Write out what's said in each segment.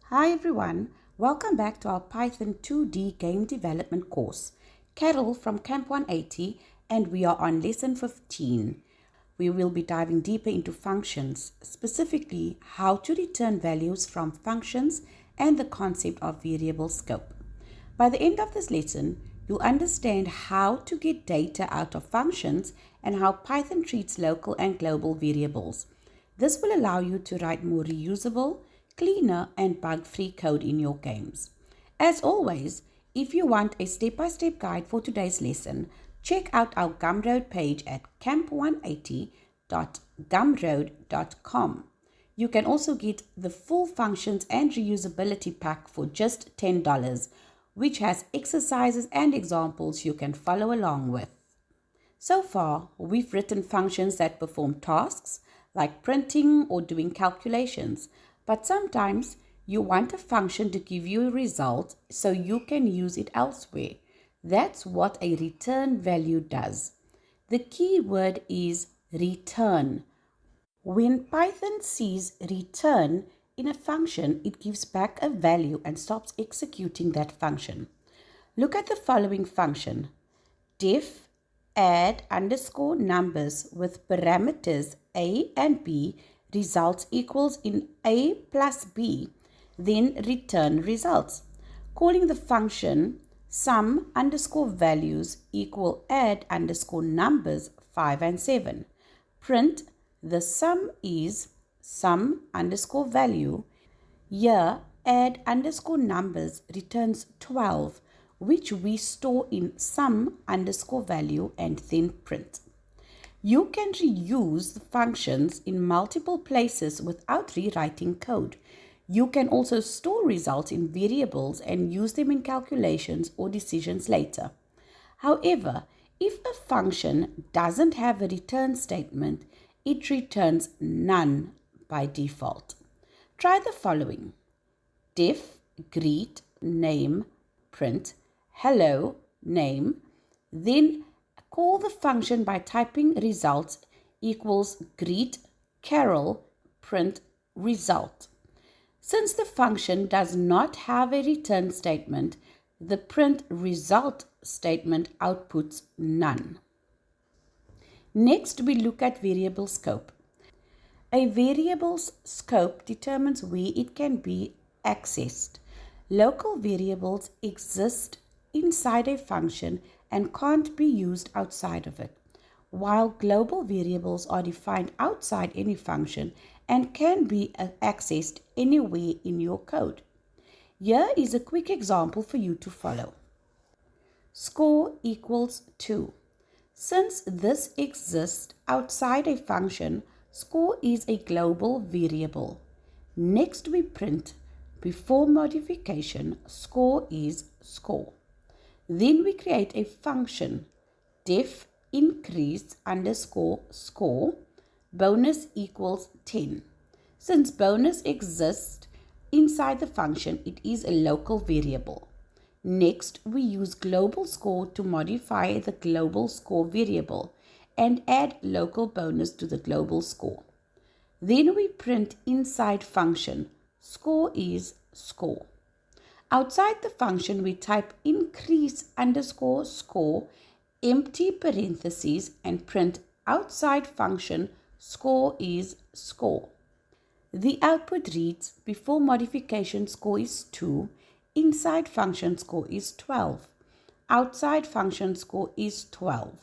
Hi everyone, welcome back to our Python 2D game development course. Carol from Camp 180 and we are on lesson 15. We will be diving deeper into functions, specifically how to return values from functions and the concept of variable scope. By the end of this lesson, you'll understand how to get data out of functions and how Python treats local and global variables. This will allow you to write more reusable, cleaner and bug-free code in your games. As always, if you want a step-by-step guide for today's lesson, check out our Gumroad page at camp180.gumroad.com. You can also get the full functions and reusability pack for just $10, which has exercises and examples you can follow along with. So far, we've written functions that perform tasks like printing or doing calculations, but sometimes you want a function to give you a result so you can use it elsewhere. That's what a return value does. The key word is return. When Python sees return in a function, it gives back a value and stops executing that function. Look at the following function. Def add underscore numbers with parameters a and b results equals in a plus b, then return results. Calling the function sum underscore values equal add underscore numbers 5 and 7. Print the sum is sum underscore value. Here add underscore numbers returns 12, which we store in sum underscore value and then print. You can reuse the functions in multiple places without rewriting code. You can also store results in variables and use them in calculations or decisions later. However, if a function doesn't have a return statement, it returns none by default. Try the following. Def greet name print hello name, then call the function by typing results equals greet Carol print result. Since the function does not have a return statement, the print result statement outputs none. Next, we look at variable scope. A variable's scope determines where it can be accessed. Local variables exist inside a function and can't be used outside of it, while global variables are defined outside any function and can be accessed anywhere in your code. Here is a quick example for you to follow. Score equals 2. Since this exists outside a function, score is a global variable. Next we print, before modification, score is score. Then we create a function, def increase underscore score, bonus equals 10. Since bonus exists inside the function, it is a local variable. Next, we use global score to modify the global score variable and add local bonus to the global score. Then we print inside function, score is score. Outside the function, we type increase underscore score, empty parentheses, and print outside function, score is score. The output reads, before modification score is 2, inside function score is 12, outside function score is 12.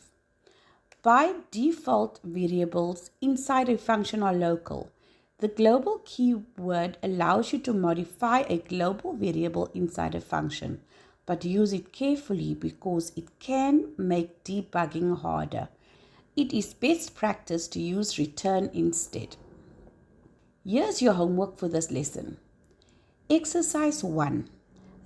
By default, variables inside a function are local. The global keyword allows you to modify a global variable inside a function, but use it carefully because it can make debugging harder. It is best practice to use return instead. Here's your homework for this lesson. Exercise 1.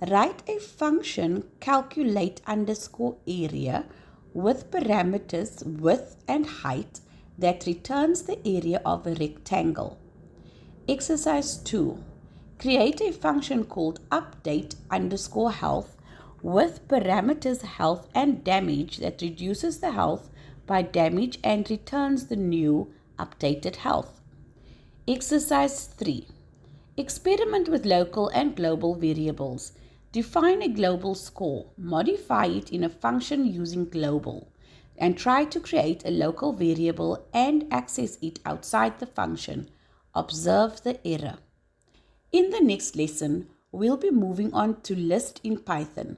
Write a function calculate underscore area with parameters width and height that returns the area of a rectangle. Exercise 2. Create a function called update underscore health with parameters health and damage that reduces the health by damage and returns the new updated health. Exercise 3. Experiment with local and global variables. Define a global score, modify it in a function using global, and try to create a local variable and access it outside the function. Observe the error. In the next lesson, we'll be moving on to list in Python,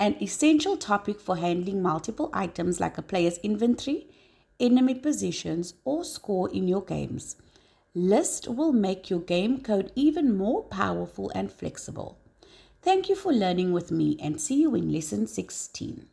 an essential topic for handling multiple items like a player's inventory, enemy positions, or score in your games. List will make your game code even more powerful and flexible. Thank you for learning with me, and see you in lesson 16.